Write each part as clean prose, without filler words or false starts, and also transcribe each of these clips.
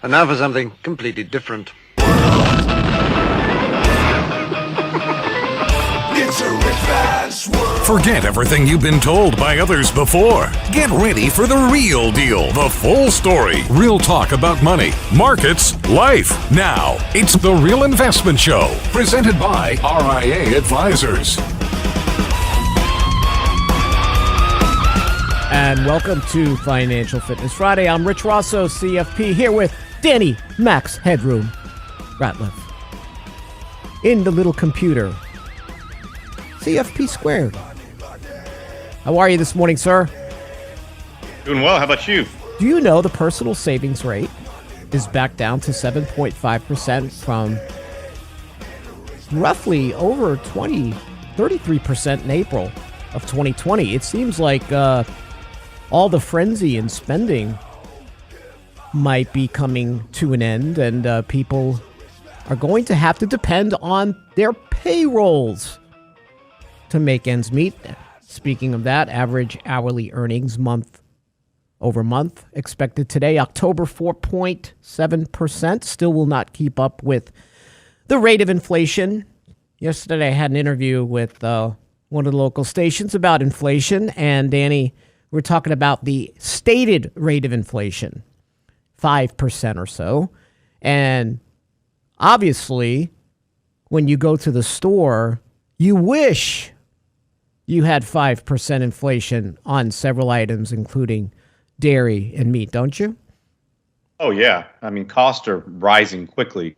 And now for something completely different. It's a reverse world. Forget everything you've been told by others before. Get ready for the real deal, the full story, real talk about money, markets, life. Now, it's The Real Investment Show, presented by RIA Advisors. And welcome to Financial Fitness Friday. I'm Rich Rosso, CFP, here with Danny Max Headroom Ratliff. In the little computer, CFP squared. How are you this morning, sir? Doing well. How about you? Do you know the personal savings rate is back down to 7.5% from roughly over 33% in April of 2020? It seems like all the frenzy in spending might be coming to an end, and people are going to have to depend on their payrolls to make ends meet. Speaking of that, average hourly earnings month over month expected today, October 4.7%, still will not keep up with the rate of inflation. Yesterday I had an interview with one of the local stations about inflation, and Danny, we're talking about the stated rate of inflation, 5% or so. And obviously, when you go to the store, you wish you had 5% inflation on several items, including dairy and meat, don't you? Oh, yeah. I mean, costs are rising quickly.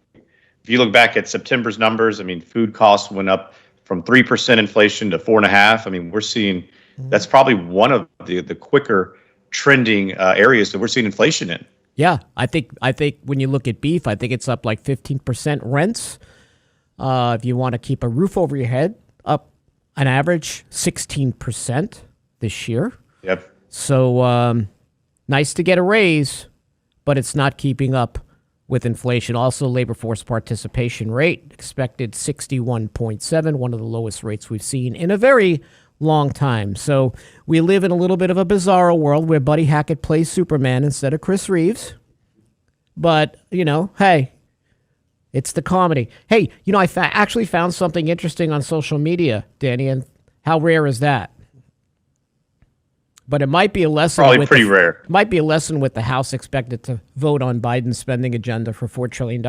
If you look back at September's numbers, I mean, food costs went up from 3% inflation to 4.5%. I mean, we're seeing that's probably one of the quicker trending areas that we're seeing inflation in. Yeah, I think when you look at beef, I think it's up like 15% rents. If you want to keep a roof over your head, up an average 16% this year. Yep. So nice to get a raise, but it's not keeping up with inflation. Also, labor force participation rate expected 61.7, one of the lowest rates we've seen in a very long time. So we live in a little bit of a bizarre world where Buddy Hackett plays Superman instead of Chris Reeves. But, hey, it's the comedy. Hey, I actually found something interesting on social media, Danny, and how rare is that? But it might be a lesson. Probably pretty rare. Might be a lesson with the House expected to vote on Biden's spending agenda for $4 trillion.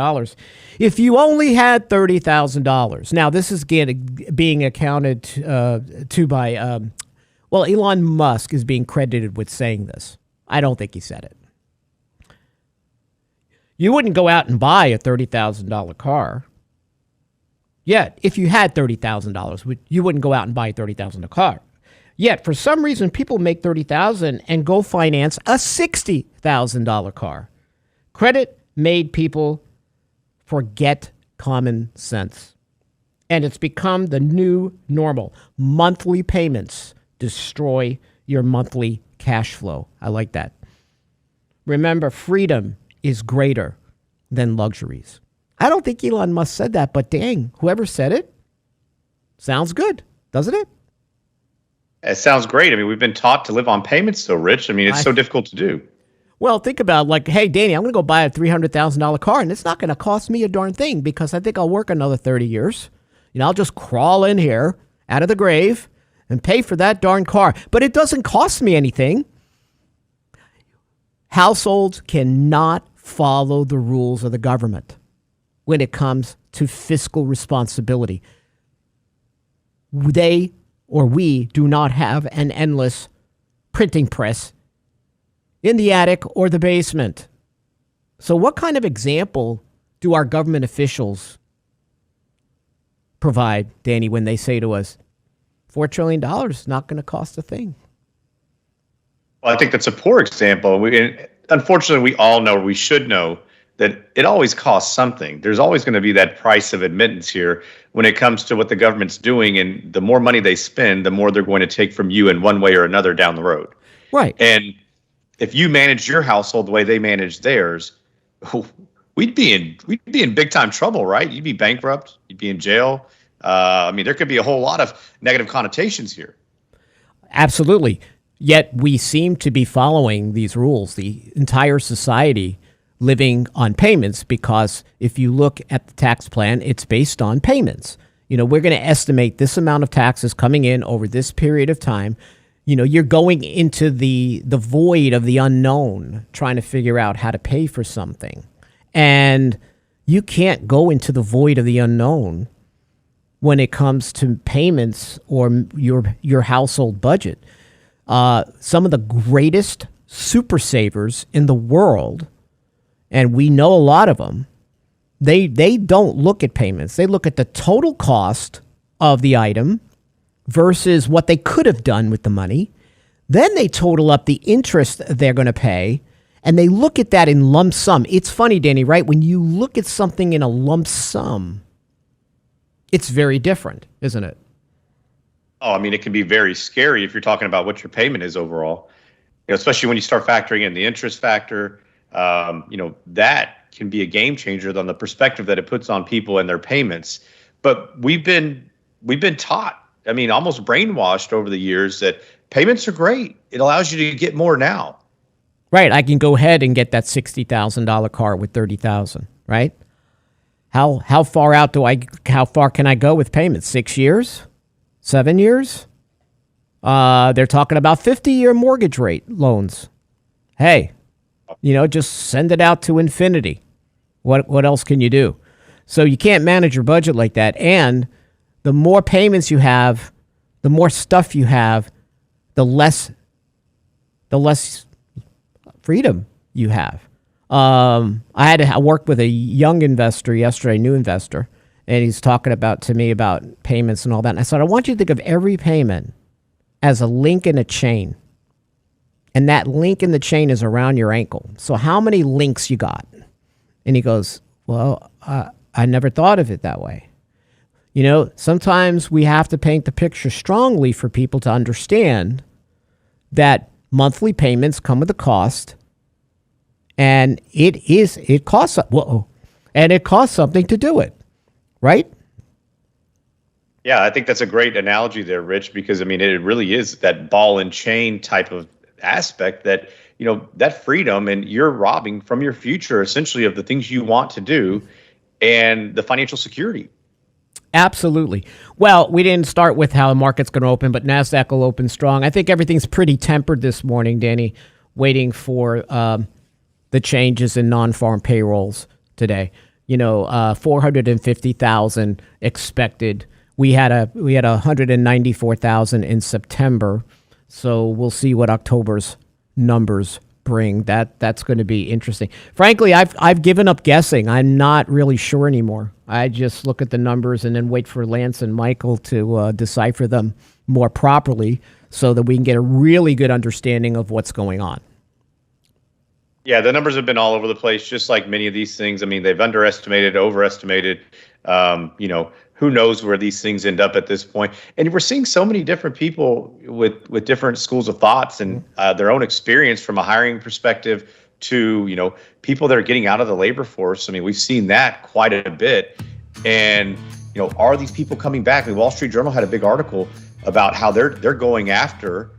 If you only had $30,000. Now, this is being accounted to by, Elon Musk is being credited with saying this. I don't think he said it. You wouldn't go out and buy a $30,000 car. Yet, if you had $30,000, you wouldn't go out and buy a $30,000 car. Yet, for some reason, people make $30,000 and go finance a $60,000 car. Credit made people forget common sense. And it's become the new normal. Monthly payments destroy your monthly cash flow. I like that. Remember, freedom is greater than luxuries. I don't think Elon Musk said that, but dang, whoever said it sounds good, doesn't it? It sounds great. I mean, we've been taught to live on payments so rich. I mean, it's so difficult to do. Well, think about hey, Danny, I'm going to go buy a $300,000 car, and it's not going to cost me a darn thing because I think I'll work another 30 years. I'll just crawl in here out of the grave and pay for that darn car. But it doesn't cost me anything. Households cannot follow the rules of the government when it comes to fiscal responsibility. We do not have an endless printing press in the attic or the basement. So what kind of example do our government officials provide, Danny, when they say to us, $4 trillion is not going to cost a thing? Well, I think that's a poor example. Unfortunately, we all know, or we should know, that it always costs something. There's always going to be that price of admittance here when it comes to what the government's doing. And the more money they spend, the more they're going to take from you in one way or another down the road. Right. And if you manage your household the way they manage theirs, we'd be in big time trouble, right? You'd be bankrupt. You'd be in jail. There could be a whole lot of negative connotations here. Absolutely. Yet we seem to be following these rules. The entire society living on payments, because if you look at the tax plan, it's based on payments. We're going to estimate this amount of taxes coming in over this period of time. You're going into the void of the unknown, trying to figure out how to pay for something. And you can't go into the void of the unknown when it comes to payments or your household budget. Some of the greatest super savers in the world, and we know a lot of them, they don't look at payments. They look at the total cost of the item versus what they could have done with the money. Then they total up the interest they're going to pay, and they look at that in lump sum. It's funny, Danny, right? When you look at something in a lump sum, it's very different, isn't it? Oh, I mean, it can be very scary if you're talking about what your payment is overall, especially when you start factoring in the interest factor. That can be a game changer on the perspective that it puts on people and their payments. But we've been taught, almost brainwashed over the years that payments are great. It allows you to get more now. Right. I can go ahead and get that $60,000 car with $30,000, right? How far can I go with payments? 6 years? 7 years? They're talking about 50-year mortgage rate loans. Hey, just send it out to infinity. What else can you do? So you can't manage your budget like that. And the more payments you have, the more stuff you have, the less freedom you have. I worked with a young investor yesterday, new investor, and he's talking to me about payments and all that. And I said, I want you to think of every payment as a link in a chain. And that link in the chain is around your ankle. So how many links you got? And he goes, well, I never thought of it that way. Sometimes we have to paint the picture strongly for people to understand that monthly payments come with a cost, and it costs something to do it, right? Yeah, I think that's a great analogy there, Rich, because it really is that ball and chain type of aspect that, that freedom, and you're robbing from your future essentially of the things you want to do and the financial security. Absolutely. Well, we didn't start with how the market's going to open, but NASDAQ will open strong. I think everything's pretty tempered this morning, Danny, waiting for the changes in non-farm payrolls today. 450,000 expected. We had 194,000 in September, so we'll see what October's numbers bring. That's going to be interesting. Frankly, I've given up guessing. I'm not really sure anymore. I just look at the numbers and then wait for Lance and Michael to decipher them more properly so that we can get a really good understanding of what's going on. Yeah, the numbers have been all over the place, just like many of these things. They've underestimated, overestimated. Who knows where these things end up at this point? And we're seeing so many different people with different schools of thoughts and their own experience from a hiring perspective to, people that are getting out of the labor force. We've seen that quite a bit. And, are these people coming back? The Wall Street Journal had a big article about how they're going after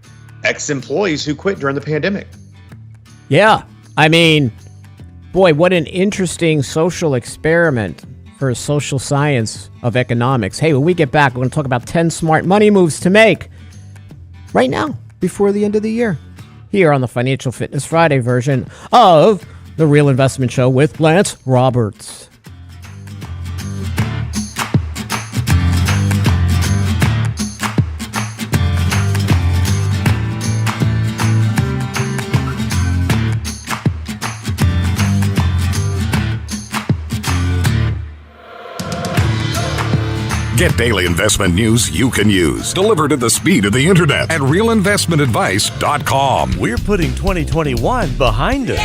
ex-employees who quit during the pandemic. Yeah. Boy, what an interesting social experiment for social science of economics. Hey, when we get back, we're going to talk about 10 smart money moves to make right now before the end of the year here on the Financial Fitness Friday version of The Real Investment Show with Lance Roberts. Get daily investment news you can use, delivered at the speed of the internet at realinvestmentadvice.com. We're putting 2021 behind us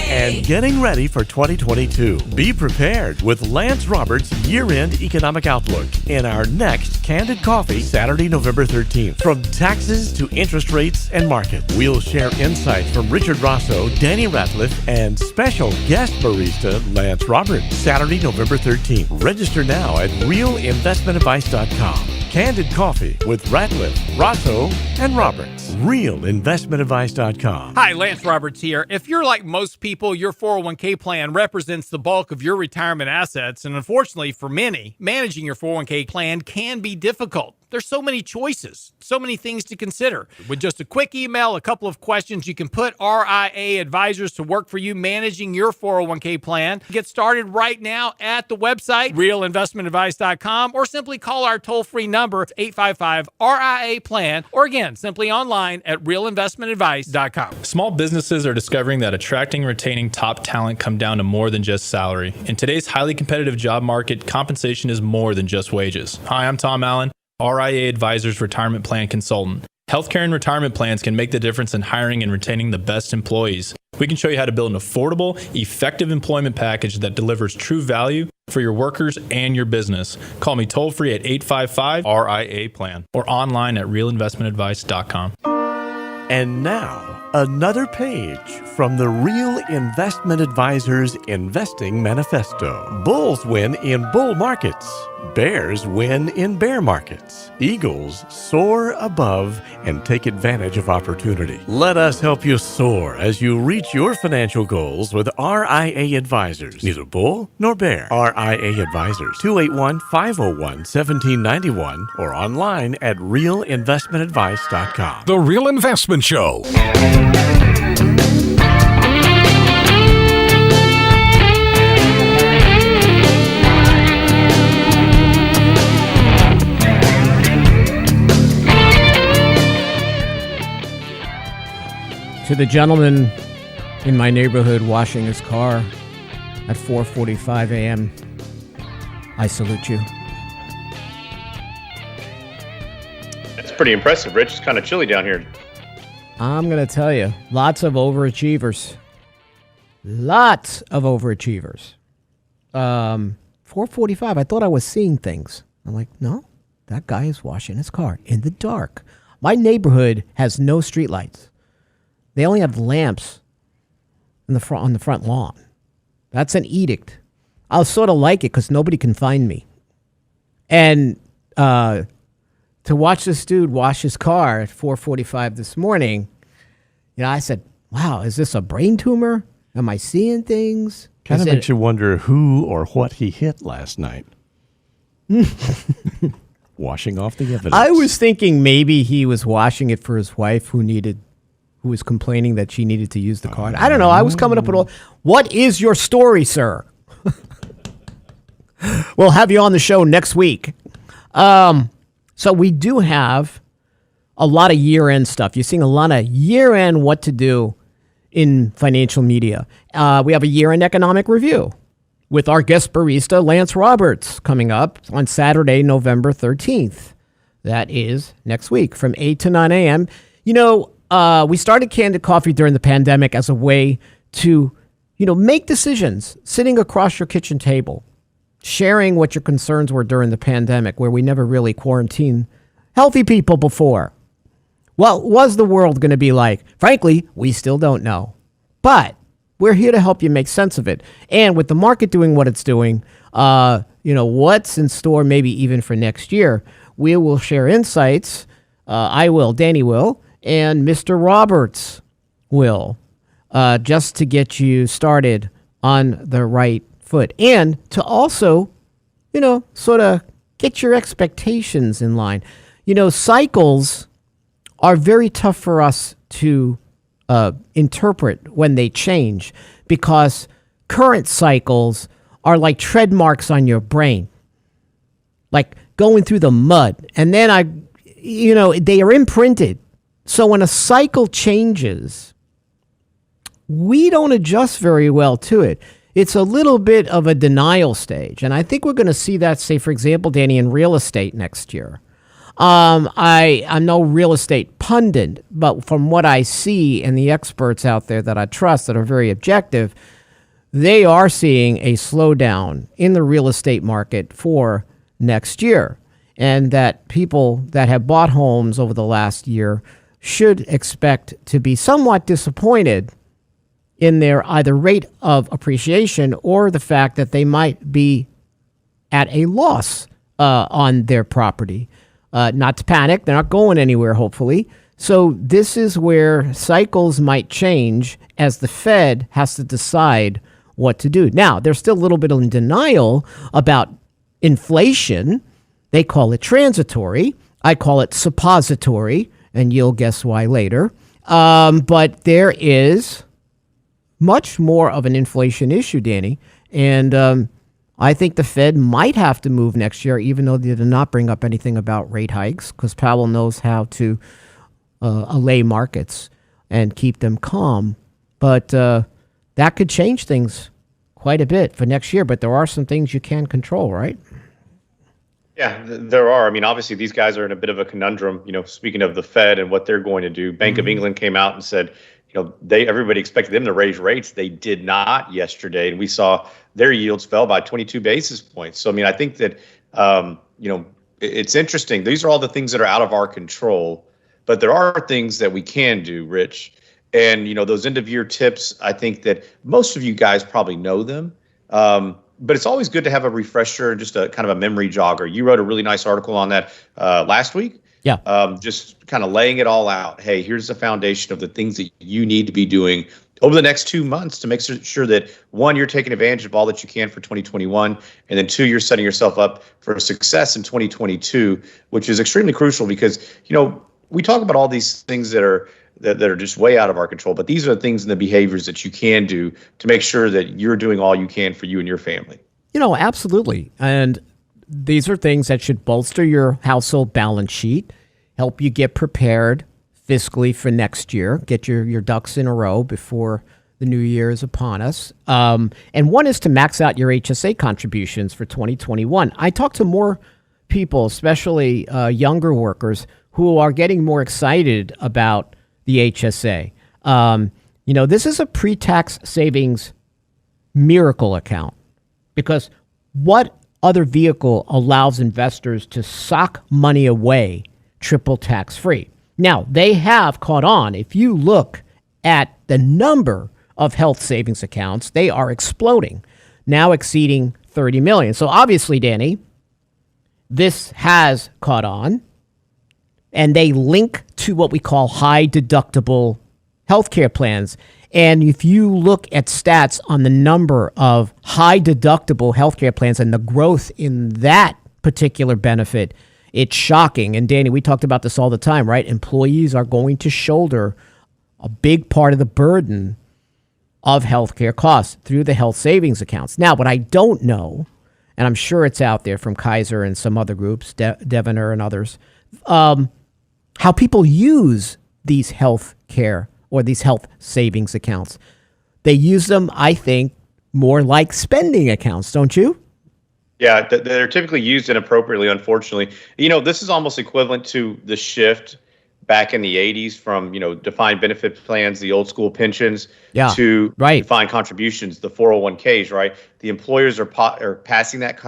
and getting ready for 2022. Be prepared with Lance Roberts' year-end economic outlook in our next Candid Coffee, Saturday, November 13th. From taxes to interest rates and markets, we'll share insights from Richard Rosso, Danny Ratliff, and special guest barista Lance Roberts. Saturday, November 13th. Register now at realinvestmentadvice.com. Candid Coffee with Ratliff, Rosso, and Roberts. RealInvestmentAdvice.com. Hi, Lance Roberts here. If you're like most people, your 401k plan represents the bulk of your retirement assets. And unfortunately for many, managing your 401k plan can be difficult. There's so many choices, so many things to consider. With just a quick email, a couple of questions, you can put RIA advisors to work for you managing your 401k plan. Get started right now at the website, realinvestmentadvice.com, or simply call our toll-free number, 855-RIA-PLAN, or again, simply online at realinvestmentadvice.com. Small businesses are discovering that attracting and retaining top talent come down to more than just salary. In today's highly competitive job market, compensation is more than just wages. Hi, I'm Tom Allen, RIA Advisors Retirement Plan Consultant. Healthcare and retirement plans can make the difference in hiring and retaining the best employees. We can show you how to build an affordable, effective employment package that delivers true value for your workers and your business. Call me toll-free at 855-RIA-PLAN or online at realinvestmentadvice.com. And now, another page from the Real Investment Advisors Investing Manifesto. Bulls win in bull markets. Bears win in bear markets. Eagles soar above and take advantage of opportunity. Let us help you soar as you reach your financial goals with RIA Advisors. Neither bull nor bear. RIA Advisors, 281-501-1791 or online at realinvestmentadvice.com. The Real Investment Show. To the gentleman in my neighborhood washing his car at 4:45 a.m., I salute you. That's pretty impressive, Rich. It's kind of chilly down here. I'm going to tell you, lots of overachievers. Lots of overachievers. 4:45, I thought I was seeing things. I'm like, no, that guy is washing his car in the dark. My neighborhood has no streetlights. They only have lamps in the front on the front lawn. That's an edict. I'll sort of like it because nobody can find me. And to watch this dude wash his car at 4:45 this morning, I said, "Wow, is this a brain tumor? Am I seeing things?" Kind of makes you wonder who or what he hit last night. Washing off the evidence. I was thinking maybe he was washing it for his wife who was complaining that she needed to use the card. I don't know. I was coming up with all. What is your story, sir? We'll have you on the show next week. So we do have a lot of year-end stuff. You're seeing a lot of year-end what to do in financial media. We have a year-end economic review with our guest barista, Lance Roberts, coming up on Saturday, November 13th. That is next week from 8 to 9 a.m. We started Candid Coffee during the pandemic as a way to, make decisions sitting across your kitchen table, sharing what your concerns were during the pandemic, where we never really quarantined healthy people before. What was the world going to be like? Frankly, we still don't know. But we're here to help you make sense of it. And with the market doing what it's doing, what's in store maybe even for next year, we will share insights. I will, Danny will, and Mr. Roberts will, just to get you started on the right foot. And to also, sort of get your expectations in line. Cycles are very tough for us to interpret when they change because current cycles are like tread marks on your brain, like going through the mud. And then they are imprinted. So when a cycle changes, we don't adjust very well to it. It's a little bit of a denial stage. And I think we're going to see that, say, for example, Danny, in real estate next year. I'm no real estate pundit, but from what I see and the experts out there that I trust that are very objective, they are seeing a slowdown in the real estate market for next year. And that people that have bought homes over the last year should expect to be somewhat disappointed in their either rate of appreciation or the fact that they might be at a loss on their property. not to panic. They're not going anywhere, hopefully. So this is where cycles might change as the Fed has to decide what to do. Now, they're still a little bit in denial about inflation. They call it transitory. I call it suppository, and you'll guess why later. But there is much more of an inflation issue, Danny. And I think the Fed might have to move next year, even though they did not bring up anything about rate hikes, because Powell knows how to allay markets and keep them calm. But that could change things quite a bit for next year. But there are some things you can control, right? Yeah, there are. I mean, obviously, these guys are in a bit of a conundrum. Speaking of the Fed and what they're going to do, Bank of England came out and said, everybody expected them to raise rates. They did not yesterday, and we saw their yields fell by 22 basis points. So, I mean, I think that it's interesting. These are all the things that are out of our control, but there are things that we can do, Rich. And those end of year tips, I think that most of you guys probably know them. But it's always good to have a refresher, just a kind of a memory jogger. You wrote a really nice article on that last week. Yeah. Just kind of laying it all out. Hey, here's the foundation of the things that you need to be doing over the next 2 months to make sure that, one, you're taking advantage of all that you can for 2021, and then two, you're setting yourself up for success in 2022, which is extremely crucial because, we talk about all these things that are just way out of our control. But these are the things and the behaviors that you can do to make sure that you're doing all you can for you and your family. Absolutely. And these are things that should bolster your household balance sheet, help you get prepared fiscally for next year, get your ducks in a row before the new year is upon us. And one is to max out your HSA contributions for 2021. I talk to more people, especially younger workers, who are getting more excited about the HSA. This is a pre-tax savings miracle account because what other vehicle allows investors to sock money away triple tax free? Now, they have caught on. If you look at the number of health savings accounts, they are exploding, now exceeding 30 million. So obviously, Danny, this has caught on. And they link to what we call high deductible healthcare plans. And if you look at stats on the number of high deductible healthcare plans and the growth in that particular benefit, it's shocking. And Danny, we talked about this all the time, right? Employees are going to shoulder a big part of the burden of healthcare costs through the health savings accounts. Now, what I don't know, and I'm sure it's out there from Kaiser and some other groups, Devener and others, how people use these health care or these health savings accounts. They use them, I think, more like spending accounts, don't you? Yeah, they're typically used inappropriately, unfortunately. This is almost equivalent to the shift back in the 80s from, defined benefit plans, the old school pensions, to defined contributions, the 401ks, right? The employers are passing that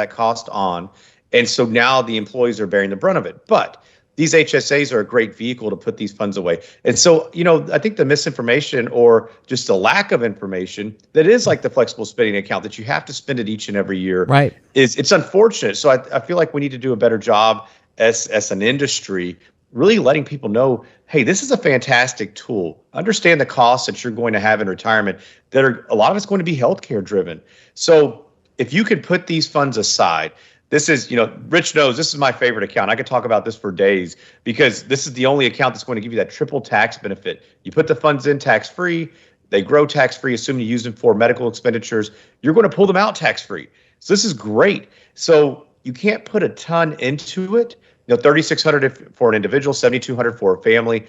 cost on. And so now the employees are bearing the brunt of it. But these HSAs are a great vehicle to put these funds away. And so, I think the misinformation or just the lack of information that is like the flexible spending account that you have to spend it each and every year, right? It's unfortunate. So I feel like we need to do a better job as an industry, really letting people know, hey, this is a fantastic tool. Understand the costs that you're going to have in retirement that are, a lot of it's going to be healthcare driven. So if you could put these funds aside, this is, Rich knows this is my favorite account. I could talk about this for days because this is the only account that's going to give you that triple tax benefit. You put the funds in tax free, they grow tax free, assuming you use them for medical expenditures. You're going to pull them out tax free. So this is great. So you can't put a ton into it. $3,600 for an individual, $7,200 for a family.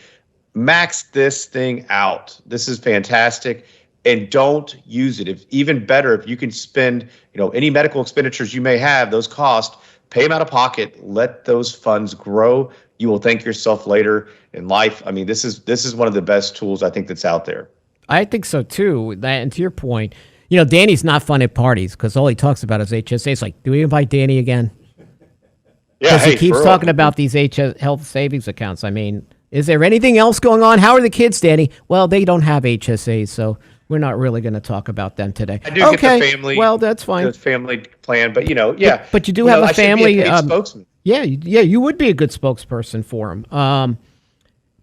Max this thing out. This is fantastic. And don't use it. Even better, if you can spend, any medical expenditures you may have, those costs, pay them out of pocket, let those funds grow. You will thank yourself later in life. I mean, this is one of the best tools I think that's out there. I think so too. And to your point, Danny's not fun at parties because all he talks about is HSA. It's like, do we invite Danny again? Yeah, because he keeps talking about these health savings accounts. I mean, is there anything else going on? How are the kids, Danny? Well, they don't have HSAs, so we're not really going to talk about them today. I do get the family. Well, that's fine. The family plan, but yeah. But you do have a family. spokesman. Yeah, you would be a good spokesperson for them.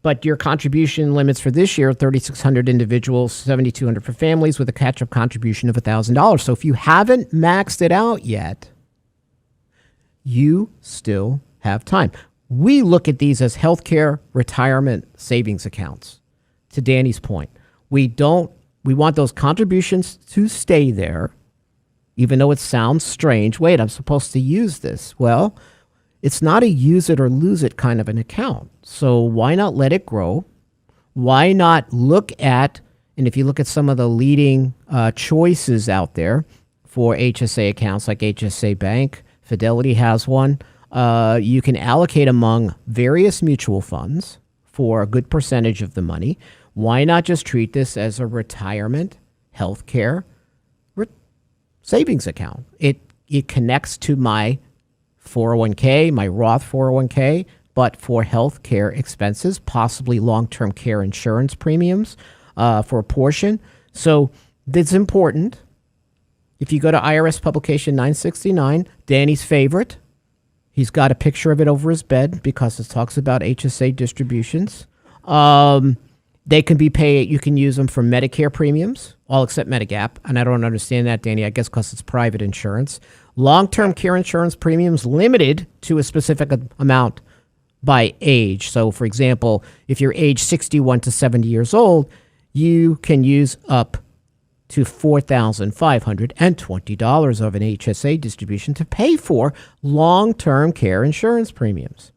But your contribution limits for this year, 3,600 individuals, 7,200 for families with a catch-up contribution of $1,000. So if you haven't maxed it out yet, you still have time. We look at these as healthcare retirement savings accounts. To Danny's point, we want those contributions to stay there, even though it sounds strange. Wait, I'm supposed to use this. Well, it's not a use it or lose it kind of an account. So why not let it grow? Why not look at, and if you look at some of the leading choices out there for HSA accounts like HSA Bank, Fidelity has one, you can allocate among various mutual funds for a good percentage of the money. Why not just treat this as a retirement healthcare savings account? It connects to my 401k, my Roth 401k, but for health care expenses, possibly long-term care insurance premiums for a portion. So it's important. If you go to IRS publication 969, Danny's favorite, he's got a picture of it over his bed because it talks about HSA distributions. They can be paid. You can use them for Medicare premiums, all except Medigap. And I don't understand that, Danny, I guess because it's private insurance. Long-term care insurance premiums limited to a specific amount by age. So, for example, if you're age 61 to 70 years old, you can use up to $4,520 of an HSA distribution to pay for long-term care insurance premiums.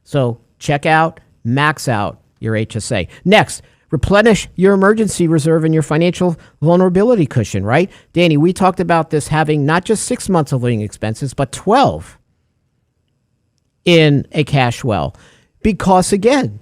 So check out, max out your HSA. Next, replenish your emergency reserve and your financial vulnerability cushion, right? Danny, we talked about this having not just 6 months of living expenses, but 12 in a cash well. Because again,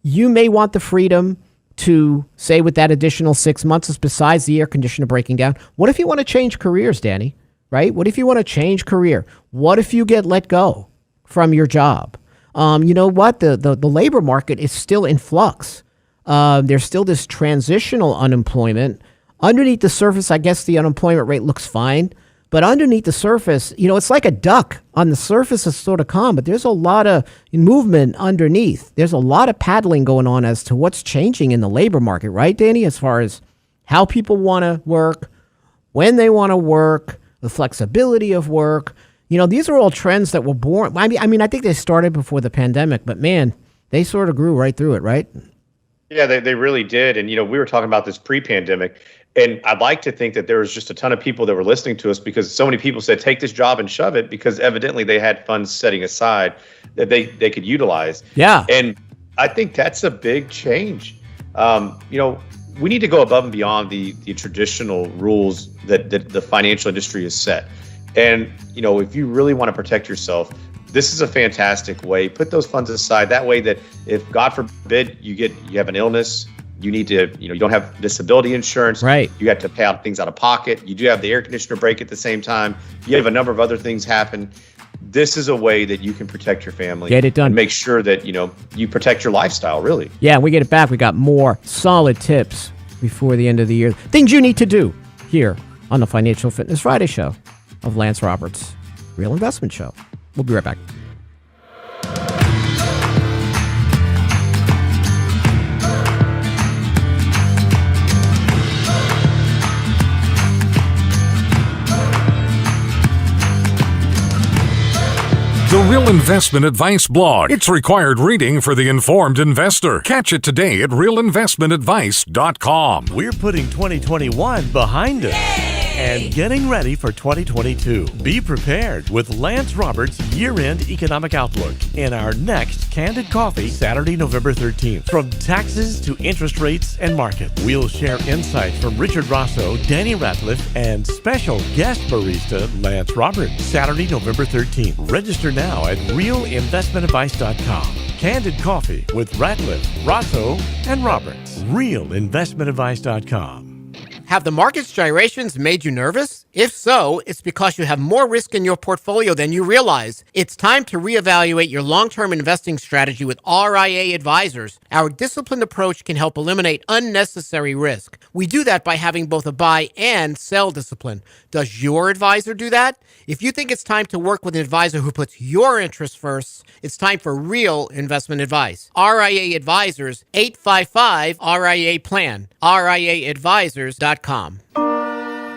you may want the freedom to say with that additional 6 months, besides the air conditioner breaking down, what if you want to change careers, Danny, right? What if you want to change career? What if you get let go from your job? You know what? The labor market is still in flux. There's still this transitional unemployment. Underneath the surface, I guess the unemployment rate looks fine. But underneath the surface, it's like a duck. On the surface, it's sort of calm, but there's a lot of movement underneath. There's a lot of paddling going on as to what's changing in the labor market, right, Danny? As far as how people want to work, when they want to work, the flexibility of work. These are all trends that were born. I mean, I think they started before the pandemic, but man, they sort of grew right through it, right? Yeah, they really did. And, we were talking about this pre-pandemic. And I'd like to think that there was just a ton of people that were listening to us because so many people said, take this job and shove it, because evidently they had funds setting aside that they could utilize. Yeah. And I think that's a big change. We need to go above and beyond the traditional rules that the financial industry has set. And, if you really want to protect yourself, this is a fantastic way. Put those funds aside. That way that if, God forbid, you have an illness, you need to, you don't have disability insurance. Right. You have to pay out things out of pocket. You do have the air conditioner break at the same time. You have a number of other things happen. This is a way that you can protect your family. Get it done. And make sure that, you protect your lifestyle, really. Yeah, we get it back. We got more solid tips before the end of the year. Things you need to do here on the Financial Fitness Friday show of Lance Roberts' Real Investment Show. We'll be right back. The Real Investment Advice blog. It's required reading for the informed investor. Catch it today at realinvestmentadvice.com. We're putting 2021 behind us and getting ready for 2022. Be prepared with Lance Roberts' year-end economic outlook in our next Candid Coffee, Saturday, November 13th. From taxes to interest rates and markets, we'll share insights from Richard Rosso, Danny Ratliff, and special guest barista Lance Roberts. Saturday, November 13th. Register now at realinvestmentadvice.com. Candid Coffee with Ratliff, Rosso, and Roberts. Realinvestmentadvice.com. Have the market's gyrations made you nervous? If so, it's because you have more risk in your portfolio than you realize. It's time to reevaluate your long-term investing strategy with RIA Advisors. Our disciplined approach can help eliminate unnecessary risk. We do that by having both a buy and sell discipline. Does your advisor do that? If you think it's time to work with an advisor who puts your interests first, it's time for real investment advice. RIA Advisors, 855-RIA-PLAN. RIAadvisors.com.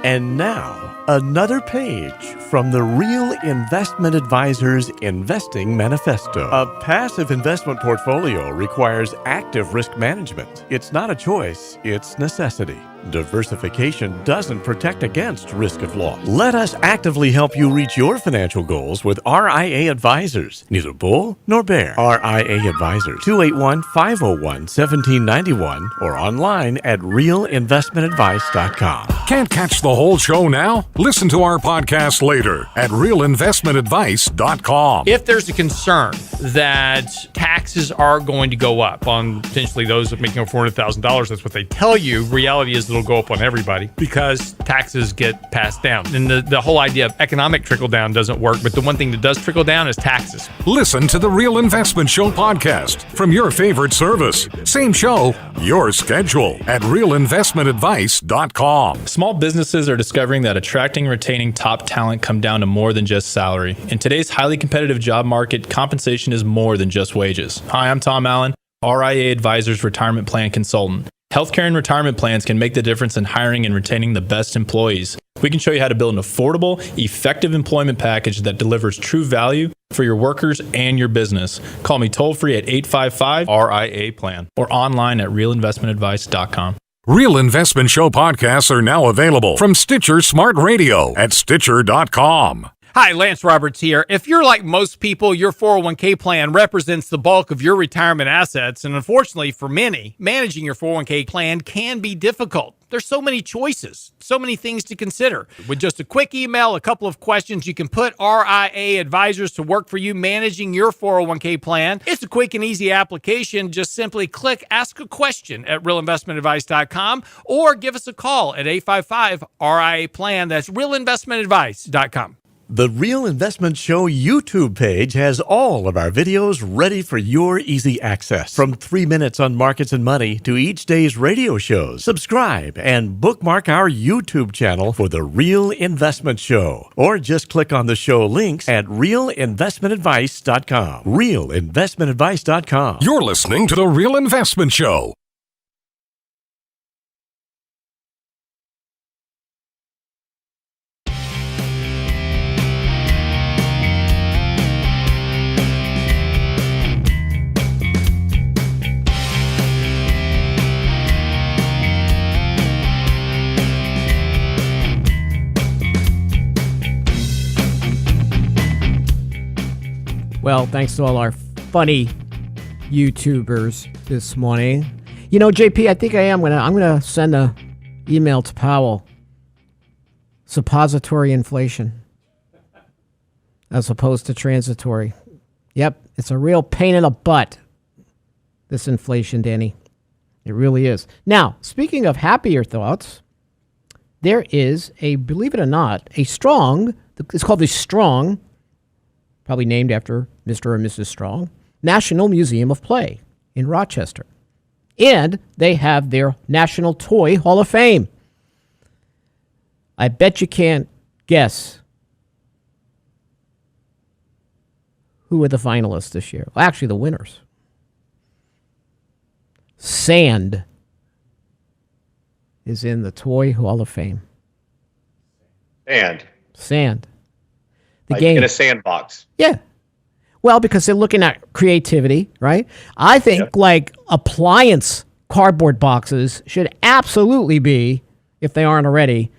And now, another page from the Real Investment Advisors Investing Manifesto. A passive investment portfolio requires active risk management. It's not a choice, it's necessity. Diversification doesn't protect against risk of loss. Let us actively help you reach your financial goals with RIA Advisors. Neither bull nor bear. RIA Advisors, 281-501-1791 or online at realinvestmentadvice.com. Can't catch the whole show now? Listen to our podcast later at realinvestmentadvice.com. If there's a concern that taxes are going to go up on potentially those making over $400,000, that's what they tell you. Reality is it'll go up on everybody because taxes get passed down. And the whole idea of economic trickle down doesn't work, but the one thing that does trickle down is taxes. Listen to the Real Investment Show podcast from your favorite service. Same show, your schedule at realinvestmentadvice.com. Small businesses are discovering that attracting and retaining top talent come down to more than just salary. In today's highly competitive job market, compensation is more than just wages. Hi, I'm Tom Allen, RIA Advisors Retirement Plan Consultant. Healthcare and retirement plans can make the difference in hiring and retaining the best employees. We can show you how to build an affordable, effective employment package that delivers true value for your workers and your business. Call me toll-free at 855-RIA-PLAN or online at realinvestmentadvice.com. Real Investment Show podcasts are now available from Stitcher Smart Radio at Stitcher.com. Hi, Lance Roberts here. If you're like most people, your 401k plan represents the bulk of your retirement assets. And unfortunately for many, managing your 401k plan can be difficult. There's so many choices, so many things to consider. With just a quick email, a couple of questions, you can put RIA Advisors to work for you managing your 401k plan. It's a quick and easy application. Just simply click Ask a Question at realinvestmentadvice.com or give us a call at 855-RIA-PLAN. That's realinvestmentadvice.com. The Real Investment Show YouTube page has all of our videos ready for your easy access. From 3 minutes on markets and money to each day's radio shows. Subscribe and bookmark our YouTube channel for The Real Investment Show. Or just click on the show links at realinvestmentadvice.com. Realinvestmentadvice.com. You're listening to The Real Investment Show. Well, thanks to all our funny YouTubers this morning. You know, JP, I think I'm gonna send a email to Powell. Suppository inflation, as opposed to transitory. Yep, it's a real pain in the butt. This inflation, Danny, it really is. Now, speaking of happier thoughts, there is a, believe it or not, a strong. It's called the Strong. Probably named after Mr. or Mrs. Strong, National Museum of Play in Rochester. And they have their National Toy Hall of Fame. I bet you can't guess who are the finalists this year. Well, actually, the winners. Sand is in the Toy Hall of Fame. Sand. The like game. in a sandbox. Yeah. Well, because they're looking at creativity, right? I think like appliance cardboard boxes should absolutely be, if they aren't already,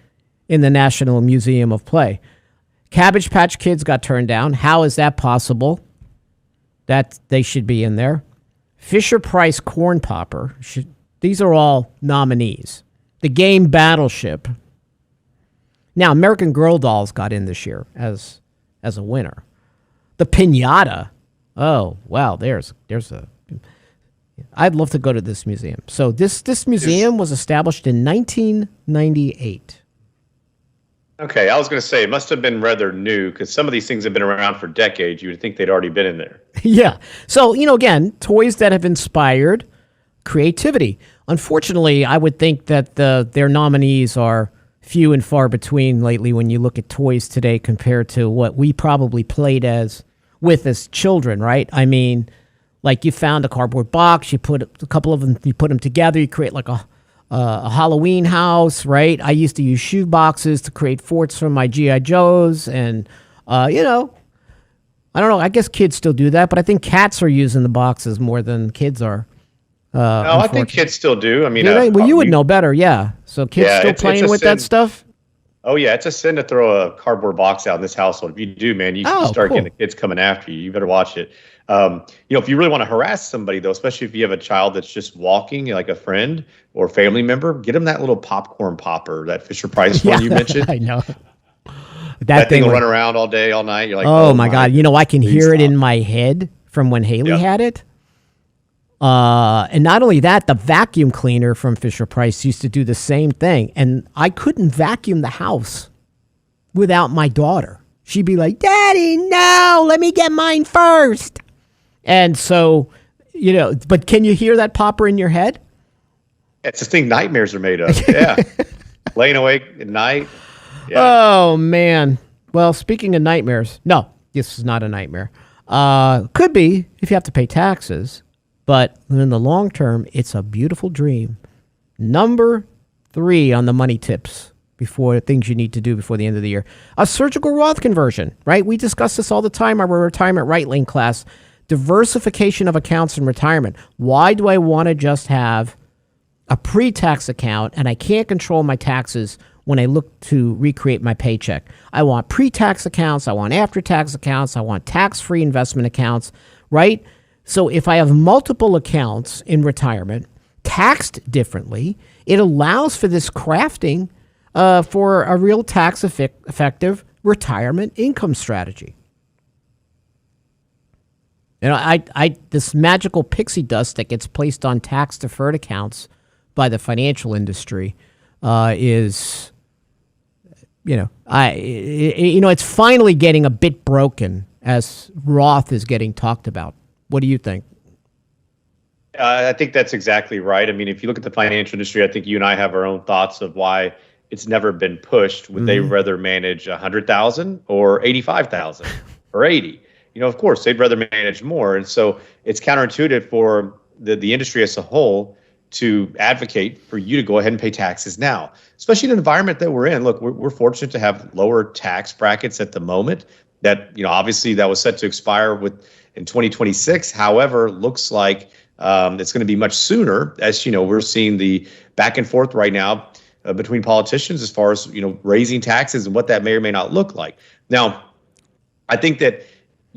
in the National Museum of Play. Cabbage Patch Kids got turned down. How is that possible? That they should be in there. Fisher Price Corn Popper. These are all nominees. The game Battleship. Now, American Girl Dolls got in this year as a winner. The Piñata. Oh, wow, there's a I'd love to go to this museum. So this museum was established in 1998. Okay, I was going to say it must have been rather new because some of these things have been around for decades. You would think they'd already been in there. Yeah. So, again, toys that have inspired creativity. Unfortunately, I would think that their nominees are few and far between lately when you look at toys today compared to what we probably played with as children, right? I mean, like you found a cardboard box, you put a couple of them, you put them together, you create like a Halloween house, right? I used to use shoe boxes to create forts from my G.I. Joes. And, I don't know. I guess kids still do that, but I think cats are using the boxes more than kids are. No, I think kids still do. I mean, well, you would know better. Yeah. So kids still playing with that stuff? Oh, yeah. It's a sin to throw a cardboard box out in this household. If you do, man, you start getting the kids coming after you. You better watch it. If you really want to harass somebody, though, especially if you have a child that's just walking, like a friend or family member, get them that little popcorn popper, that Fisher-Price one you mentioned. I know. That thing will run around all day, all night. You're like, oh my God. I can hear it in my head from when Haley had it. And not only that, the vacuum cleaner from Fisher-Price used to do the same thing. And I couldn't vacuum the house without my daughter. She'd be like, Daddy, no, let me get mine first. And so, but can you hear that popper in your head? It's the thing nightmares are made of. Yeah. Laying awake at night. Yeah. Oh, man. Well, speaking of nightmares, no, this is not a nightmare. Could be if you have to pay taxes. But in the long term, it's a beautiful dream. Number 3 on the money tips before things you need to do before the end of the year. A surgical Roth conversion, right? We discuss this all the time in our retirement right lane class. Diversification of accounts in retirement. Why do I want to just have a pre-tax account and I can't control my taxes when I look to recreate my paycheck? I want pre-tax accounts. I want after-tax accounts. I want tax-free investment accounts, right? So if I have multiple accounts in retirement, taxed differently, it allows for this crafting for a real tax-effective retirement income strategy. This magical pixie dust that gets placed on tax-deferred accounts by the financial industry is, it's finally getting a bit broken as Roth is getting talked about. What do you think? I think that's exactly right. I mean, if you look at the financial industry, I think you and I have our own thoughts of why it's never been pushed. Would they rather manage 100,000 or 85,000 or 80? Of course, they'd rather manage more. And so it's counterintuitive for the industry as a whole to advocate for you to go ahead and pay taxes now, especially in an environment that we're in. Look, we're fortunate to have lower tax brackets at the moment that, obviously that was set to expire in 2026. However, looks like it's going to be much sooner as, we're seeing the back and forth right now between politicians as far as, raising taxes and what that may or may not look like. Now, I think that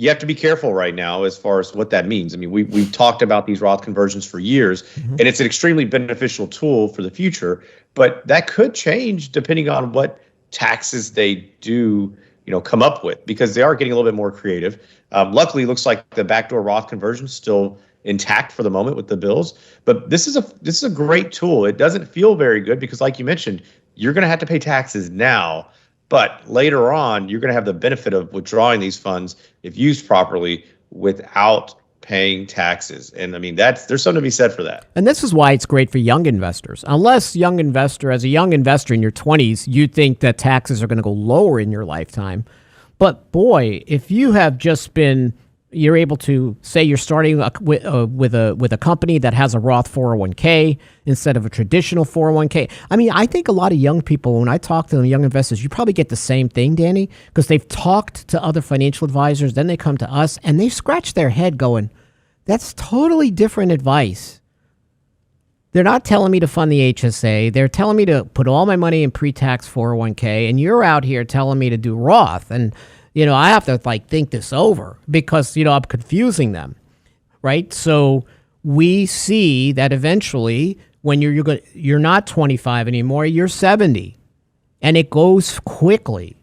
you have to be careful right now as far as what that means. I mean, we've talked about these Roth conversions for years, and it's an extremely beneficial tool for the future, but that could change depending on what taxes they do, come up with, because they are getting a little bit more creative. Luckily, it looks like the backdoor Roth conversion is still intact for the moment with the bills, but this is a great tool. It doesn't feel very good because, like you mentioned, you're going to have to pay taxes now. But later on, you're going to have the benefit of withdrawing these funds, if used properly, without paying taxes. And I mean, there's something to be said for that. And this is why it's great for young investors. Unless as a young investor in your 20s, you think that taxes are going to go lower in your lifetime. But boy, if you have just you're able to say you're starting with a company that has a Roth 401k instead of a traditional 401k. I mean, I think a lot of young people, when I talk to them, young investors, you probably get the same thing, Danny, because they've talked to other financial advisors, then they come to us and they scratch their head going, that's totally different advice. They're not telling me to fund the HSA. They're telling me to put all my money in pre-tax 401k, and you're out here telling me to do Roth. And I have to think this over because, I'm confusing them, right? So we see that eventually when you're not 25 anymore, you're 70, and it goes quickly.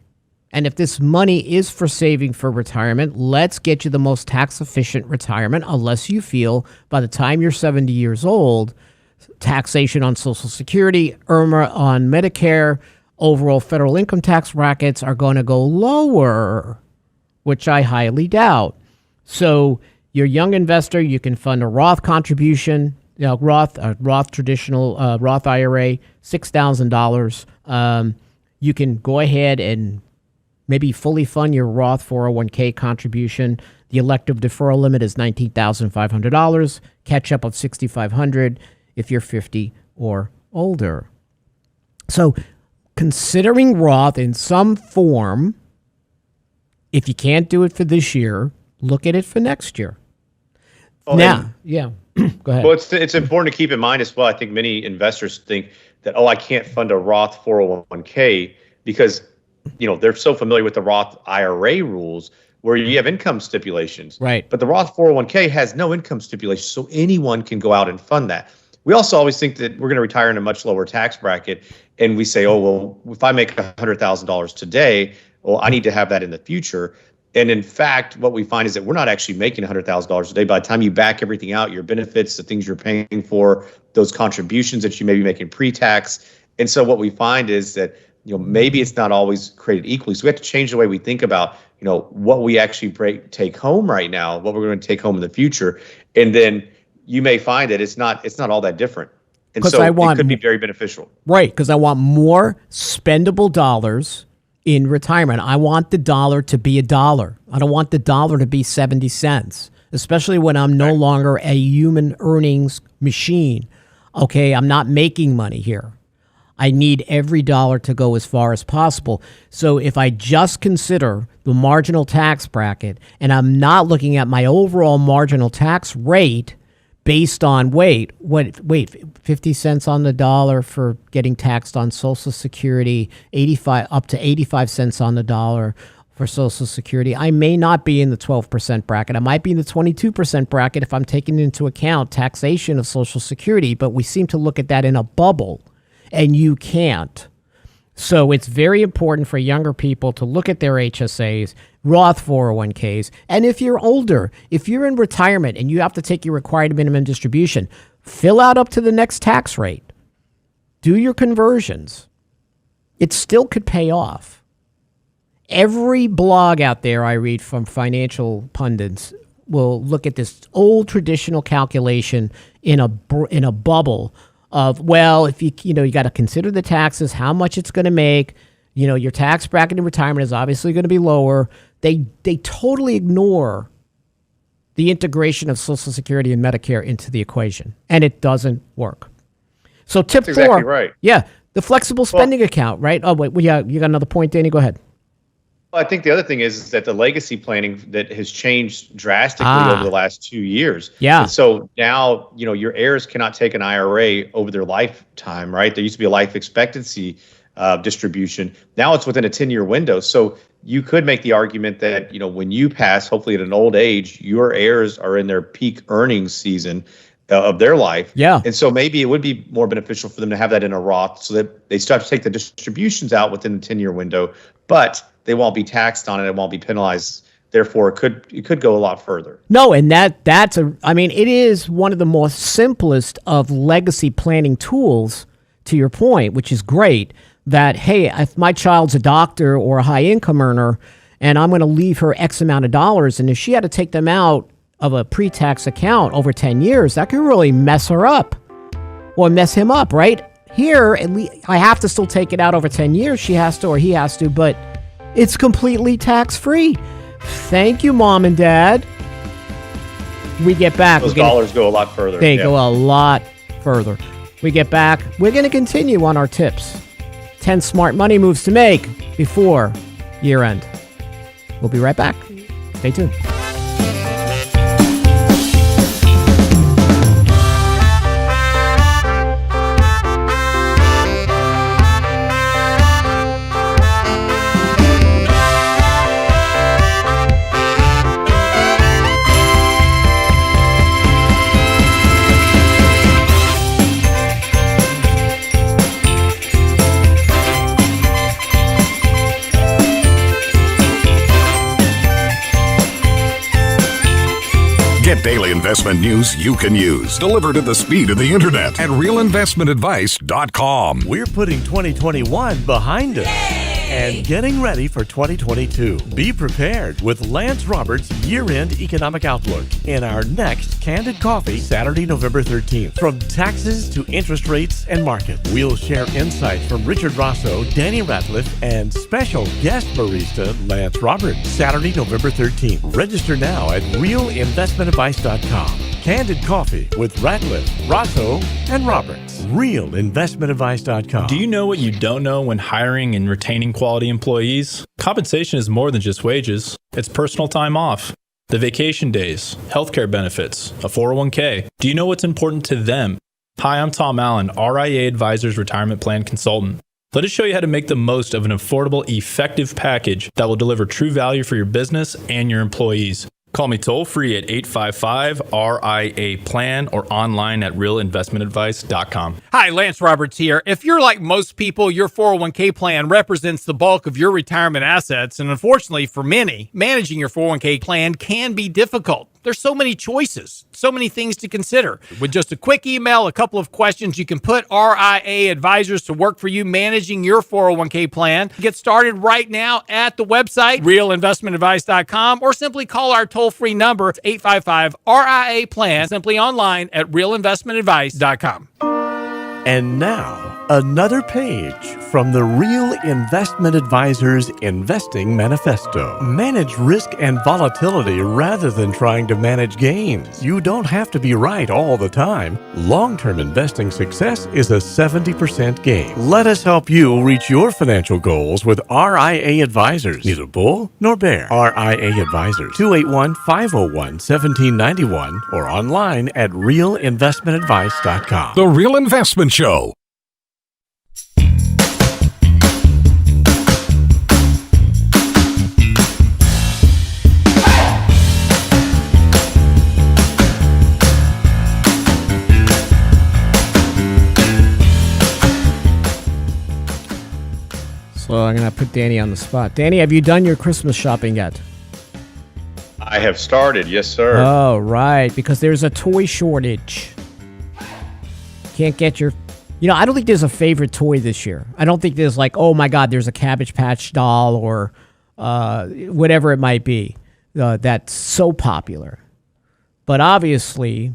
And if this money is for saving for retirement, let's get you the most tax-efficient retirement, unless you feel by the time you're 70 years old, taxation on Social Security, IRMA on Medicare, overall federal income tax brackets are going to go lower, which I highly doubt. So you're a young investor, you can fund a Roth contribution, Roth traditional Roth IRA, $6,000. You can go ahead and maybe fully fund your Roth 401k contribution. The elective deferral limit is $19,500. Catch up of $6,500 if you're 50 or older. So considering Roth in some form, if you can't do it for this year, look at it for next year. Well, now, yeah, go ahead. Well, it's important to keep in mind as well. I think many investors think that, I can't fund a Roth 401k because, they're so familiar with the Roth IRA rules where you have income stipulations. Right. But the Roth 401k has no income stipulations, so anyone can go out and fund that. We also always think that we're going to retire in a much lower tax bracket, and we say, if I make $100,000 today, I need to have that in the future. And in fact, what we find is that we're not actually making $100,000 a day. By the time you back everything out, your benefits, the things you're paying for, those contributions that you may be making pre-tax. And so what we find is that, maybe it's not always created equally. So we have to change the way we think about, what we actually take home right now, what we're going to take home in the future. And then you may find that it's not all that different. And so it could be very beneficial. Right, because I want more spendable dollars in retirement. I want the dollar to be $1. I don't want the dollar to be 70 cents, especially when I'm no longer a human earnings machine. Okay, I'm not making money here. I need every dollar to go as far as possible. So if I just consider the marginal tax bracket and I'm not looking at my overall marginal tax rate based on, 50 cents on the dollar for getting taxed on Social Security, up to 85 cents on the dollar for Social Security. I may not be in the 12% bracket. I might be in the 22% bracket if I'm taking into account taxation of Social Security, but we seem to look at that in a bubble, and you can't. So it's very important for younger people to look at their HSAs, Roth 401ks. And if you're older, if you're in retirement and you have to take your required minimum distribution, fill out up to the next tax rate. Do your conversions. It still could pay off. Every blog out there I read from financial pundits will look at this old traditional calculation in a bubble of, if you got to consider the taxes, how much it's going to make. Your tax bracket in retirement is obviously going to be lower. They totally ignore the integration of Social Security and Medicare into the equation, and it doesn't work. So tip That's 4, exactly right. Yeah, the flexible spending account, right? Oh wait, you got another point, Danny? Go ahead. Well, I think the other thing is that the legacy planning that has changed drastically over the last 2 years. Yeah. And so now, your heirs cannot take an IRA over their lifetime, right? There used to be a life expectancy distribution. Now it's within a 10-year window. So you could make the argument that, when you pass, hopefully at an old age, your heirs are in their peak earnings season of their life. Yeah. And so maybe it would be more beneficial for them to have that in a Roth so that they start to take the distributions out within the 10-year window, but they won't be taxed on it. It won't be penalized. Therefore, it could go a lot further. No, and it is one of the most simplest of legacy planning tools, to your point, which is great, that, hey, if my child's a doctor or a high income earner and I'm going to leave her X amount of dollars, and if she had to take them out of a pre-tax account over 10 years, that could really mess her up or mess him up, right? Here, at least, I have to still take it out over 10 years. She has to or he has to, but it's completely tax-free. Thank you, Mom and Dad. We get back. Those dollars go a lot further. They go a lot further. We get back. We're going to continue on our tips. 10 smart money moves to make before year end. We'll be right back. Stay tuned. daily investment news you can use, delivered at the speed of the internet at realinvestmentadvice.com. We're putting 2021 behind us and getting ready for 2022. Be prepared with Lance Roberts' year-end economic outlook in our next Candid Coffee, Saturday, November 13th. From taxes to interest rates and markets, we'll share insights from Richard Rosso, Danny Ratliff, and special guest barista Lance Roberts. Saturday, November 13th. Register now at realinvestmentadvice.com. Candid Coffee with Ratliff, Rosso, and Roberts. Realinvestmentadvice.com. Do you know what you don't know when hiring and retaining quality employees? Compensation is more than just wages. It's personal time off, the vacation days, healthcare benefits, a 401k. Do you know what's important to them? Hi, I'm Tom Allen, RIA Advisors Retirement Plan Consultant. Let us show you how to make the most of an affordable, effective package that will deliver true value for your business and your employees. Call me toll-free at 855-RIA-PLAN or online at realinvestmentadvice.com. Hi, Lance Roberts here. If you're like most people, your 401k plan represents the bulk of your retirement assets, and unfortunately for many, managing your 401k plan can be difficult. There's so many choices, so many things to consider. With just a quick email, a couple of questions, you can put RIA advisors to work for you managing your 401k plan. Get started right now at the website, realinvestmentadvice.com, or simply call our toll-free number, 855-RIA-PLAN, simply online at realinvestmentadvice.com. And now, another page from the Real Investment Advisors Investing Manifesto. Manage risk and volatility rather than trying to manage gains. You don't have to be right all the time. Long-term investing success is a 70% gain. Let us help you reach your financial goals with RIA Advisors. Neither bull nor bear. RIA Advisors, 281-501-1791 or online at realinvestmentadvice.com. The Real Investment Show. So I'm going to put Danny on the spot. Danny, have you done your Christmas shopping yet? I have started, yes, sir. Oh, right, because there's a toy shortage. Can't get your... You know, I don't think there's a favorite toy this year. I don't think there's like, oh my God, there's a Cabbage Patch doll or whatever it might be that's so popular. But obviously,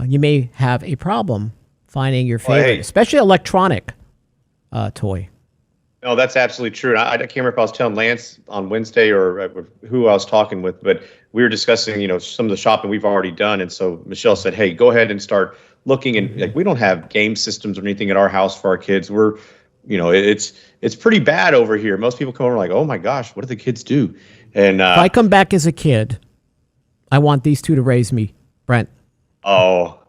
you may have a problem finding your favorite, especially electronic toy. No, that's absolutely true. And I can't remember if I was telling Lance on Wednesday or who I was talking with, but we were discussing, some of the shopping we've already done. And so Michelle said, hey, go ahead and start looking. And like, we don't have game systems or anything at our house for our kids. We're, it's pretty bad over here. Most people come over like, oh my gosh, what do the kids do? And if I come back as a kid, I want these two to raise me, Brent. Oh,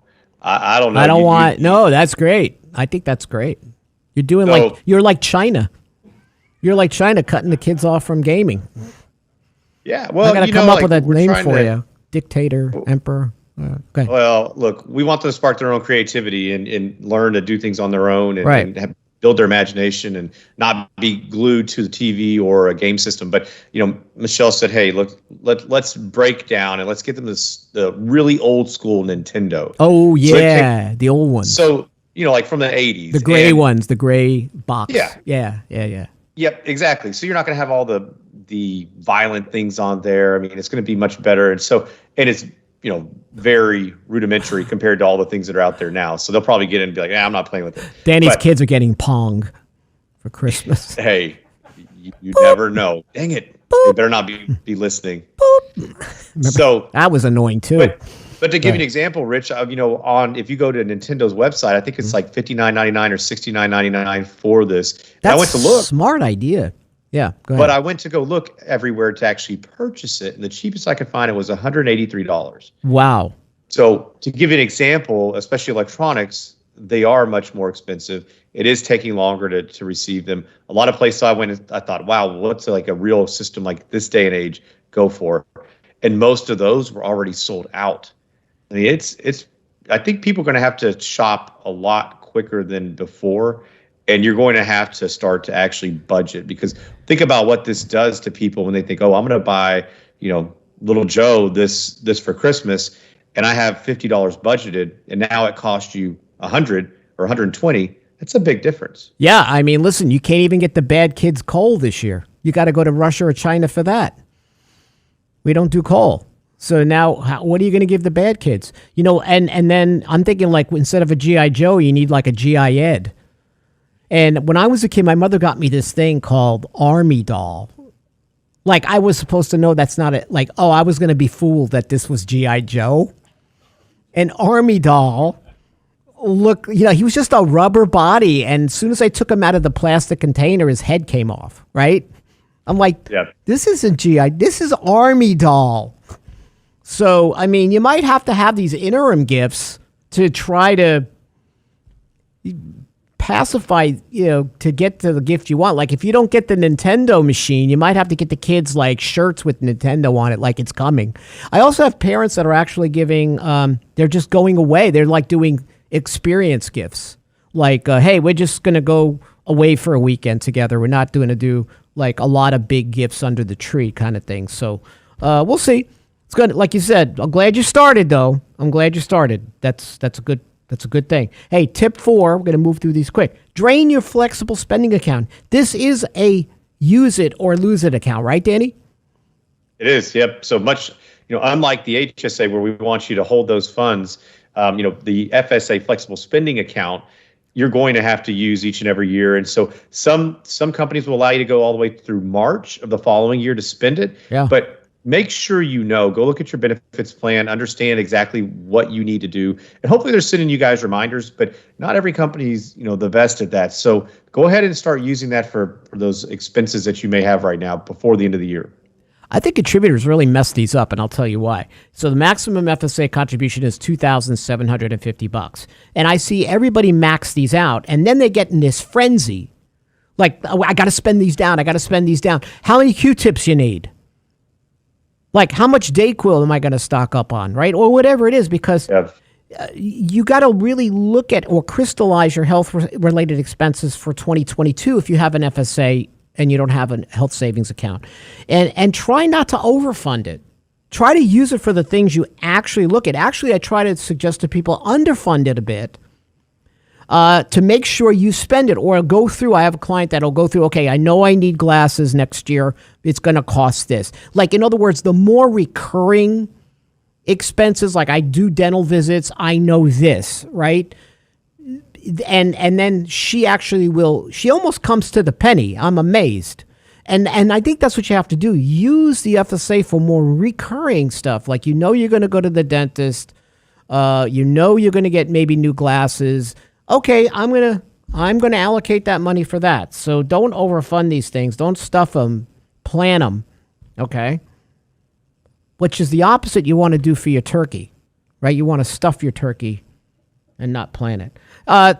I don't know. I don't want, no, that's great. I think that's great. You're doing you're like China. You're like China cutting the kids off from gaming. Yeah, well, I got to come up with a name for you. Dictator, emperor. Okay. Well, look, we want them to spark their own creativity and learn to do things on their own and build their imagination and not be glued to the TV or a game system. But, Michelle said, hey, look, let's break down and let's get them the really old school Nintendo. Oh, yeah, the old ones. So, like from the 80s. The gray ones, the gray box. Yeah. Yep, exactly. So you're not going to have all the violent things on there. I mean, it's going to be much better. And it's, very rudimentary compared to all the things that are out there now. So they'll probably get in and be like, I'm not playing with it. Danny's kids are getting Pong for Christmas. Hey, you never know. Dang it. Boop. They better not be listening. So that was annoying too. But to give you an example, Rich, if you go to Nintendo's website, I think it's like $59.99 or $69.99 for this. That's I went to look. Smart idea. Yeah, go ahead. But I went to go look everywhere to actually purchase it, and the cheapest I could find it was $183. Wow. So to give you an example, especially electronics, they are much more expensive. It is taking longer to receive them. A lot of places I went, I thought, wow, what's like a real system like this day and age go for? And most of those were already sold out. I mean, I think people are going to have to shop a lot quicker than before, and you're going to have to start to actually budget, because think about what this does to people when they think, oh, I'm going to buy, little Joe this for Christmas, and I have $50 budgeted, and now it costs you 100 or 120. That's a big difference. Yeah, I mean, listen, you can't even get the bad kids coal this year. You got to go to Russia or China for that. We don't do coal. So now, what are you going to give the bad kids? You know, and then I'm thinking like instead of a G.I. Joe, you need like a G.I. Ed. And when I was a kid, my mother got me this thing called Army Doll. Like I was supposed to know that's not it. Like, oh, I was going to be fooled that this was G.I. Joe. An Army Doll. Look, you know, he was just a rubber body. And as soon as I took him out of the plastic container, his head came off, right? I'm like, This isn't G.I. This is Army Doll. So, I mean, you might have to have these interim gifts to try to pacify, you know, to get to the gift you want. Like if you don't get the Nintendo machine, you might have to get the kids like shirts with Nintendo on it, like it's coming. I also have parents that are actually giving, they're just going away. They're like doing experience gifts. Like, hey, we're just going to go away for a weekend together. We're not going to do like a lot of big gifts under the tree kind of thing. So we'll see. It's good. Like you said, I'm glad you started, though. I'm glad you started. That's a good thing. Hey, tip 4, we're going to move through these quick. Drain your flexible spending account. This is a use it or lose it account, right, Danny? It is, yep. So much, you know, unlike the HSA where we want you to hold those funds, you know, the FSA flexible spending account, you're going to have to use each and every year. And so some companies will allow you to go all the way through March of the following year to spend it. Yeah. But make sure you know, go look at your benefits plan, understand exactly what you need to do. And hopefully they're sending you guys reminders, but not every company's, you know, the best at that. So go ahead and start using that for those expenses that you may have right now before the end of the year. I think contributors really mess these up, and I'll tell you why. So the maximum FSA contribution is $2,750, and I see everybody max these out, and then they get in this frenzy, like, oh, I got to spend these down. I got to spend these down. How many Q-tips you need? Like, how much Dayquil am I going to stock up on, right? Or whatever it is, because you got to really look at or crystallize your health-related expenses for 2022 if you have an FSA and you don't have a health savings account. And try not to overfund it. Try to use it for the things you actually look at. Actually, I try to suggest to people underfund it a bit to make sure you spend it or go through. I have a client that'll go through, okay, I know I need glasses next year. It's going to cost this. Like, in other words, the more recurring expenses, like I do dental visits, I know this, right? And then she almost comes to the penny. I'm amazed. And I think that's what you have to do. Use the FSA for more recurring stuff. Like, you know, you're going to go to the dentist. You know, you're going to get maybe new glasses. Okay, I'm going to allocate that money for that. So don't overfund these things. Don't stuff them. Plan them. Okay? Which is the opposite you want to do for your turkey, right? You want to stuff your turkey and not plan it.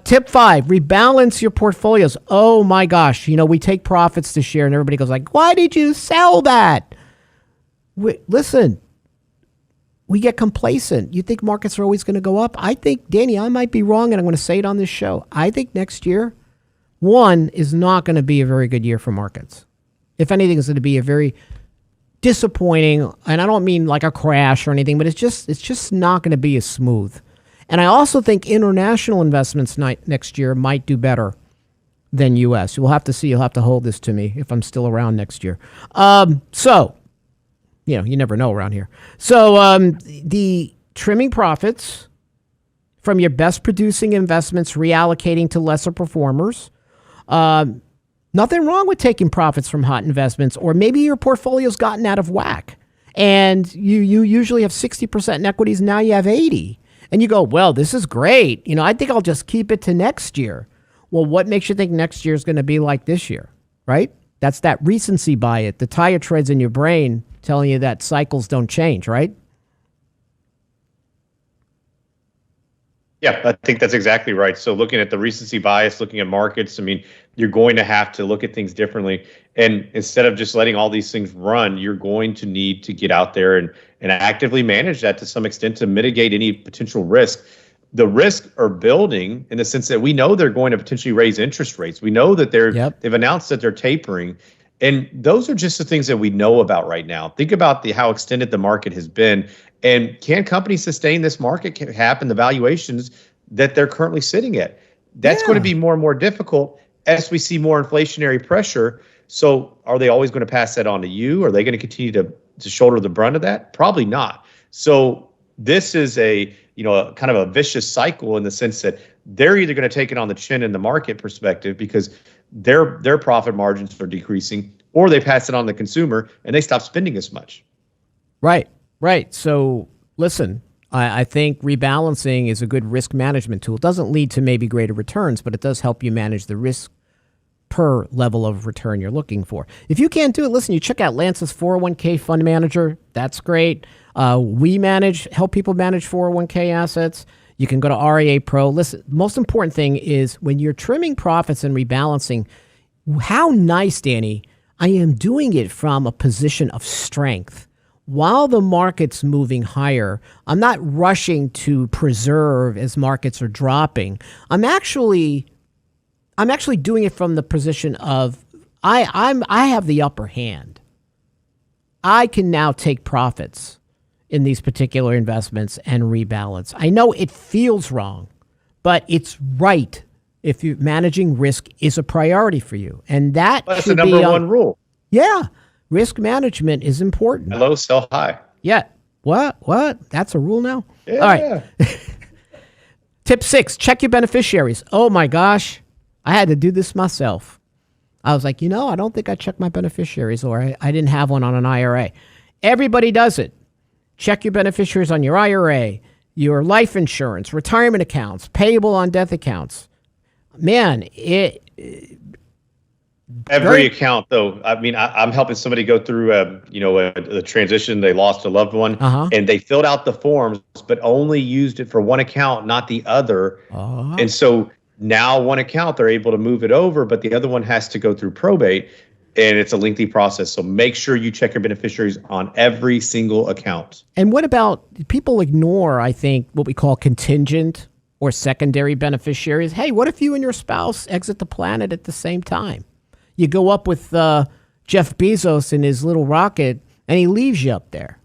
Tip 5, rebalance your portfolios. Oh my gosh. You know, we take profits this year and everybody goes like, why did you sell that? Listen, we get complacent. You think markets are always going to go up? I think, Danny, I might be wrong, and I'm going to say it on this show. I think next year, is not going to be a very good year for markets. If anything, it's going to be a very disappointing, and I don't mean like a crash or anything, but it's just not going to be as smooth. And I also think international investments next year might do better than U.S. We'll have to see. You'll have to hold this to me if I'm still around next year. So, you know, you never know around here. So the trimming profits from your best producing investments, reallocating to lesser performers. Nothing wrong with taking profits from hot investments, or maybe your portfolio's gotten out of whack and you usually have 60% in equities. Now you have 80. And you go, well, this is great. You know, I think I'll just keep it to next year. Well, what makes you think next year is going to be like this year, right? That's that recency bias, the tire treads in your brain telling you that cycles don't change, right? Yeah, I think that's exactly right. So looking at the recency bias, looking at markets, I mean, you're going to have to look at things differently. And instead of just letting all these things run, you're going to need to get out there and actively manage that to some extent to mitigate any potential risk. The risks are building in the sense that we know they're going to potentially raise interest rates. We know that they've announced that they're tapering. And those are just the things that we know about right now. Think about how extended the market has been. And can companies sustain this market cap and the valuations that they're currently sitting at? That's going to be more and more difficult as we see more inflationary pressure. So are they always going to pass that on to you? Are they going to continue to shoulder the brunt of that? Probably not. So this is a kind of a vicious cycle in the sense that they're either going to take it on the chin in the market perspective because their profit margins are decreasing, or they pass it on the consumer and they stop spending as much. Right. So listen, I think rebalancing is a good risk management tool. It doesn't lead to maybe greater returns, but it does help you manage the risk per level of return you're looking for. If you can't do it, listen, you check out Lance's 401k fund manager. That's great. We help people manage 401k assets. You can go to RIA Pro. Listen, most important thing is when you're trimming profits and rebalancing, how nice, Danny, I am doing it from a position of strength. While the market's moving higher, I'm not rushing to preserve as markets are dropping. I'm actually doing it from the position of I have the upper hand. I can now take profits in these particular investments and rebalance. I know it feels wrong, but it's right if you managing risk is a priority for you. And that's the number one rule. Yeah. Risk management is important. Low, sell high. Yeah. What? That's a rule now? Yeah. All right. Tip 6, check your beneficiaries. Oh my gosh. I had to do this myself. I was like, I don't think I checked my beneficiaries, or I didn't have one on an IRA. Everybody does it. Check your beneficiaries on your IRA, your life insurance, retirement accounts, payable on death accounts. Man, every account, though. I mean, I'm helping somebody go through the transition. They lost a loved one, and they filled out the forms, but only used it for one account, not the other. And so now one account, they're able to move it over, but the other one has to go through probate, and it's a lengthy process. So make sure you check your beneficiaries on every single account. And what about people ignore, I think, what we call contingent or secondary beneficiaries? Hey, what if you and your spouse exit the planet at the same time? You go up with Jeff Bezos in his little rocket, and he leaves you up there.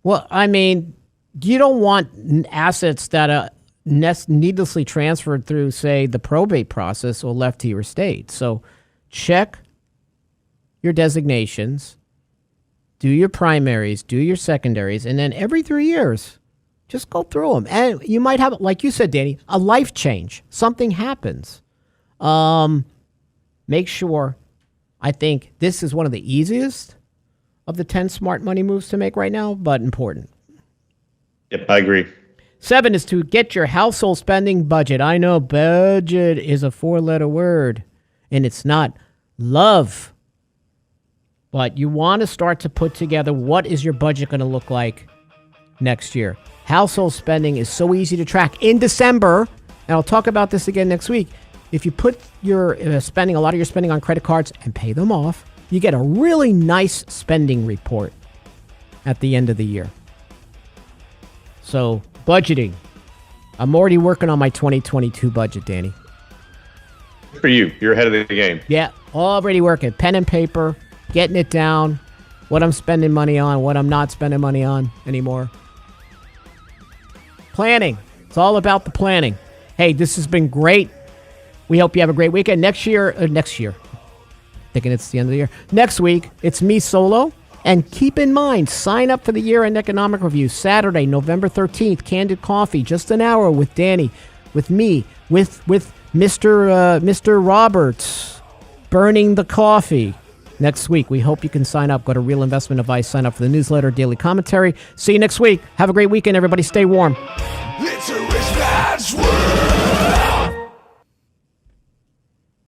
Well, I mean, you don't want assets that are needlessly transferred through, say, the probate process or left to your estate. So check your designations, do your primaries, do your secondaries, and then every 3 years, just go through them. And you might have, like you said, Danny, a life change. Something happens. Make sure, I think this is one of the easiest of the 10 smart money moves to make right now, but important. Yep, I agree. 7 is to get your household spending budget. I know budget is a 4-letter word, and it's not love. But you want to start to put together what is your budget going to look like next year. Household spending is so easy to track. In December, and I'll talk about this again next week, if you put your spending, a lot of your spending on credit cards and pay them off, you get a really nice spending report at the end of the year. So, budgeting. I'm already working on my 2022 budget, Danny. Good for you. You're ahead of the game. Yeah, already working. Pen and paper, getting it down, what I'm spending money on, what I'm not spending money on anymore. Planning. It's all about the planning. Hey, this has been great. We hope you have a great weekend. Next year, thinking it's the end of the year. Next week, it's me solo. And keep in mind, sign up for the year-end economic review. Saturday, November 13th, Candid Coffee, just an hour with Danny, with me, with Mr. Roberts, burning the coffee. Next week, we hope you can sign up. Go to Real Investment Advice, sign up for the newsletter, daily commentary. See you next week. Have a great weekend, everybody. Stay warm. It's